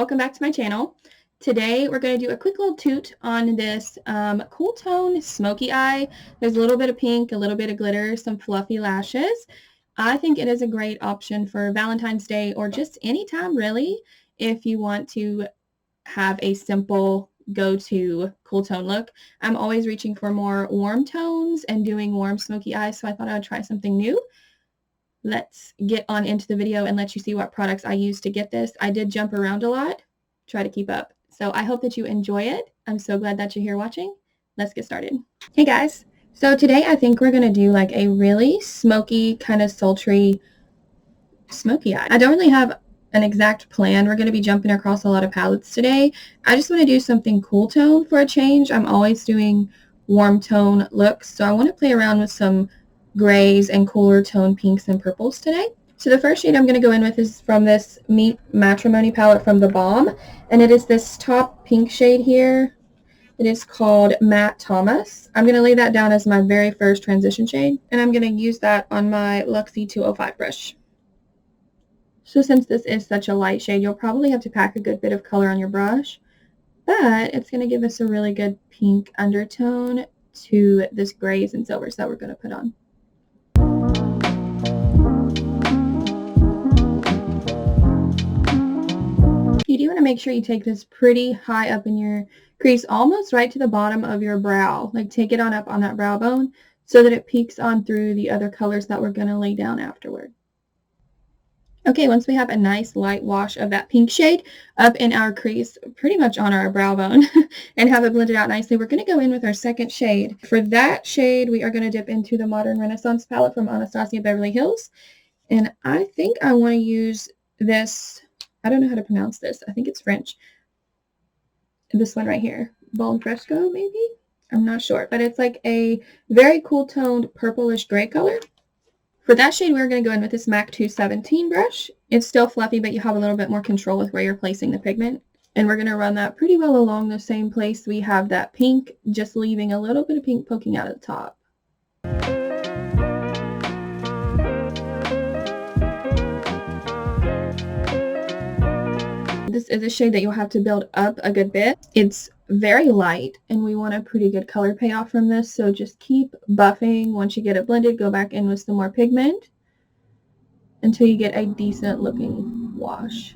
welcome back to my channel. Today we're going to do a quick little toot on this cool tone smoky eye. There's a little bit of pink, a little bit of glitter, some fluffy lashes. I think it is a great option for Valentine's Day or just anytime really if you want to have a simple go-to cool tone look. I'm always reaching for more warm tones and doing warm smoky eyes, so I thought I would try something new. Let's get on into the video and let you see what products I used to get this. I did jump around a lot, try to keep up. So I hope that you enjoy it. I'm so glad that you're here watching. Let's get started. Hey guys. So today I think we're going to do like a really smoky, kind of sultry smoky eye. I don't really have an exact plan. We're going to be jumping across a lot of palettes today. I just want to do something cool tone for a change. I'm always doing warm tone looks. So I want to play around with some grays and cooler tone pinks and purples today. So the first shade I'm going to go in with is from this Meet Matrimony palette from The Balm, and it is this top pink shade here. It is called Matte Thomas. I'm going to lay that down as my very first transition shade, and I'm going to use that on my Luxie 205 brush. So since this is such a light shade, you'll probably have to pack a good bit of color on your brush, but it's going to give us a really good pink undertone to this grays and silvers that we're going to put on. You do want to make sure you take this pretty high up in your crease, almost right to the bottom of your brow. Like take it on up on that brow bone so that it peeks on through the other colors that we're going to lay down afterward. Okay, once we have a nice light wash of that pink shade up in our crease, pretty much on our brow bone, and have it blended out nicely, we're going to go in with our second shade. For that shade, we are going to dip into the Modern Renaissance palette from Anastasia Beverly Hills. And I think I want to use this, I don't know how to pronounce this. I think it's French. This one right here. Bone Fresco, maybe? I'm not sure. But it's like a very cool toned purplish gray color. For that shade, we're going to go in with this MAC 217 brush. It's still fluffy, but you have a little bit more control with where you're placing the pigment. And we're going to run that pretty well along the same place we have that pink, just leaving a little bit of pink poking out at the top. This is a shade that you'll have to build up a good bit. It's very light, and we want a pretty good color payoff from this, so just keep buffing. Once you get it blended, go back in with some more pigment until you get a decent looking wash.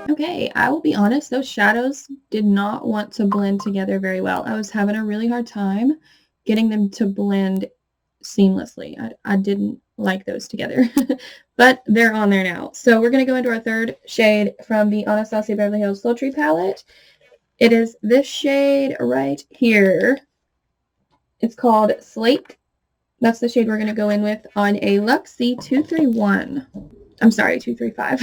Okay, I will be honest, those shadows did not want to blend together very well. I was having a really hard time getting them to blend seamlessly. I didn't like those together, but they're on there now. So we're going to go into our third shade from the Anastasia Beverly Hills Sultry palette. It is this shade right here. It's called Slate. That's the shade we're going to go in with on a Luxie 231. I'm sorry, 235.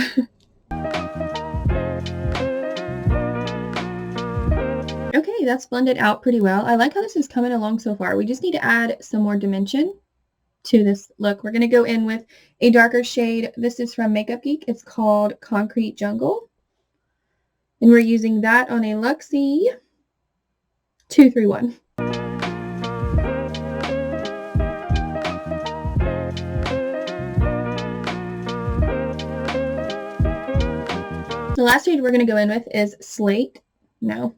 Okay, that's blended out pretty well. I like how this is coming along so far. We just need to add some more dimension to this look. We're going to go in with a darker shade. This is from Makeup Geek. It's called Concrete Jungle. And we're using that on a Luxie 231. The last shade we're going to go in with is Slate. No.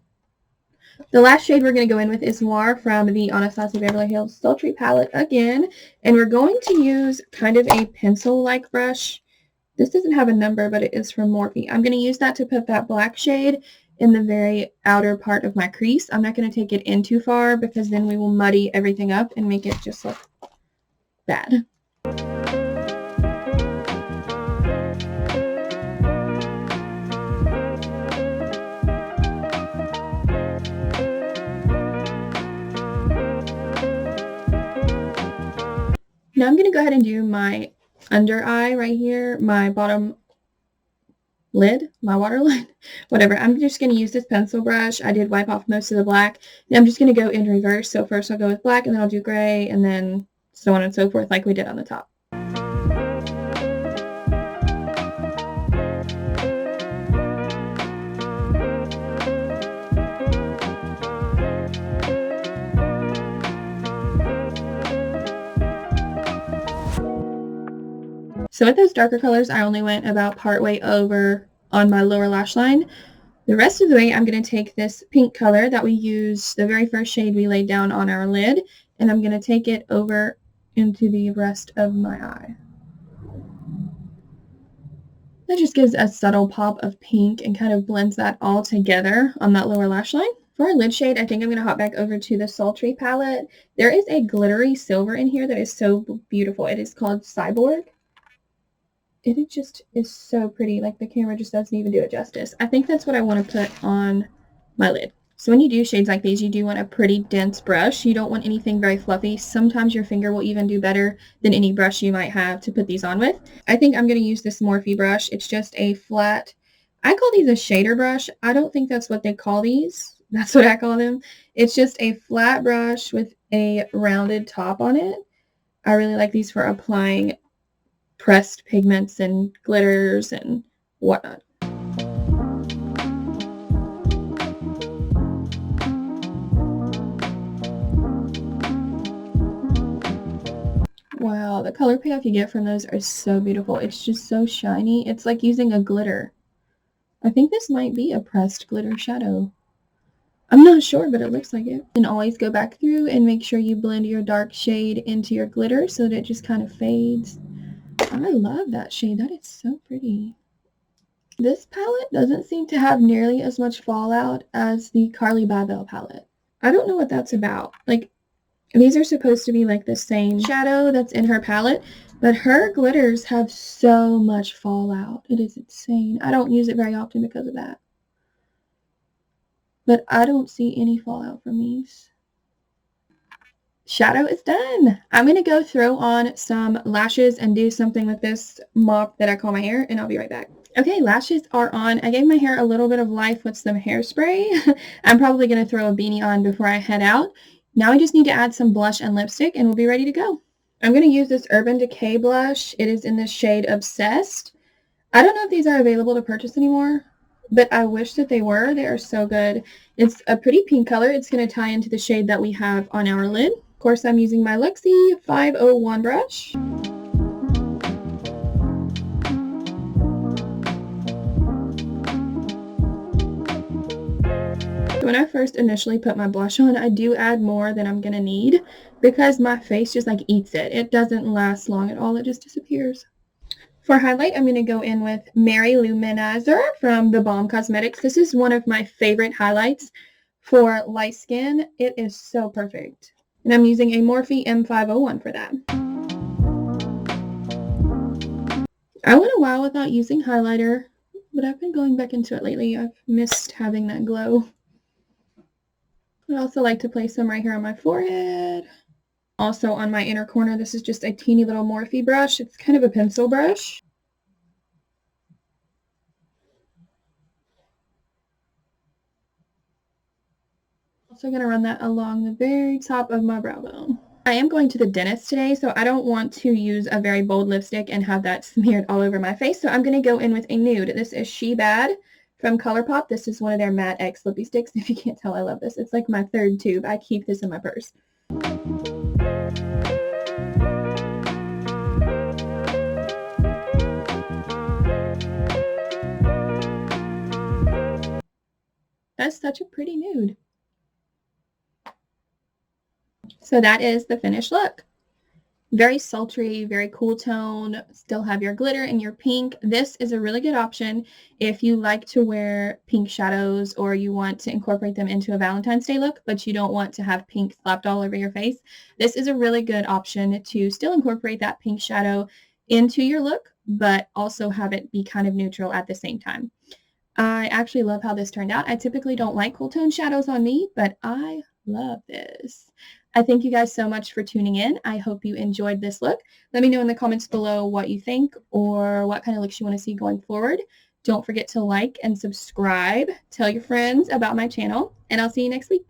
The last shade we're going to go in with is Noir from the Anastasia Beverly Hills Sultry palette again. And we're going to use kind of a pencil-like brush. This doesn't have a number, but it is from Morphe. I'm going to use that to put that black shade in the very outer part of my crease. I'm not going to take it in too far because then we will muddy everything up and make it just look bad. Now I'm going to go ahead and do my under eye right here, my bottom lid, my water lid, whatever. I'm just going to use this pencil brush. I did wipe off most of the black. And I'm just going to go in reverse. So first I'll go with black, and then I'll do gray, and then so on and so forth like we did on the top. So with those darker colors, I only went about partway over on my lower lash line. The rest of the way, I'm going to take this pink color that we used, the very first shade we laid down on our lid, and I'm going to take it over into the rest of my eye. That just gives a subtle pop of pink and kind of blends that all together on that lower lash line. For our lid shade, I think I'm going to hop back over to the Sultry palette. There is a glittery silver in here that is so beautiful. It is called Cyborg. It just is so pretty. Like, the camera just doesn't even do it justice. I think that's what I want to put on my lid. So when you do shades like these, you do want a pretty dense brush. You don't want anything very fluffy. Sometimes your finger will even do better than any brush you might have to put these on with. I think I'm going to use this Morphe brush. It's just a flat, I call these a shader brush. I don't think that's what they call these. That's what I call them. It's just a flat brush with a rounded top on it. I really like these for applying pressed pigments and glitters and whatnot. Wow, the color payoff you get from those are so beautiful. It's just so shiny. It's like using a glitter. I think this might be a pressed glitter shadow. I'm not sure, but it looks like it. And always go back through and make sure you blend your dark shade into your glitter so that it just kind of fades. I love that shade. That is so pretty. This palette doesn't seem to have nearly as much fallout as the Carly Babel palette. I don't know what that's about. Like, these are supposed to be like the same shadow that's in her palette, but her glitters have so much fallout. It is insane. I don't use it very often because of that. But I don't see any fallout from these. Shadow is done. I'm going to go throw on some lashes and do something with this mop that I call my hair, and I'll be right back. Okay, lashes are on. I gave my hair a little bit of life with some hairspray. I'm probably going to throw a beanie on before I head out. Now I just need to add some blush and lipstick, and we'll be ready to go. I'm going to use this Urban Decay blush. It is in the shade Obsessed. I don't know if these are available to purchase anymore, but I wish that they were. They are so good. It's a pretty pink color. It's going to tie into the shade that we have on our lid. Of course, I'm using my Luxie 501 brush. When I first initially put my blush on, I do add more than I'm going to need because my face just like eats it. It doesn't last long at all. It just disappears. For highlight, I'm going to go in with Mary Luminizer from The Balm Cosmetics. This is one of my favorite highlights for light skin. It is so perfect. And I'm using a Morphe M501 for that. I went a while without using highlighter, but I've been going back into it lately. I've missed having that glow. I also like to place some right here on my forehead. Also on my inner corner, this is just a teeny little Morphe brush. It's kind of a pencil brush. Also going to run that along the very top of my brow bone. I am going to the dentist today, so I don't want to use a very bold lipstick and have that smeared all over my face. So I'm going to go in with a nude. This is She Bad from ColourPop. This is one of their Matte X lippy sticks. If you can't tell, I love this. It's like my third tube. I keep this in my purse. That's such a pretty nude. So that is the finished look. Very sultry, very cool tone, still have your glitter and your pink. This is a really good option if you like to wear pink shadows or you want to incorporate them into a Valentine's Day look, but you don't want to have pink slapped all over your face. This is a really good option to still incorporate that pink shadow into your look, but also have it be kind of neutral at the same time. I actually love how this turned out. I typically don't like cool tone shadows on me, but I love this. I thank you guys so much for tuning in. I hope you enjoyed this look. Let me know in the comments below what you think or what kind of looks you want to see going forward. Don't forget to like and subscribe. Tell your friends about my channel, and I'll see you next week.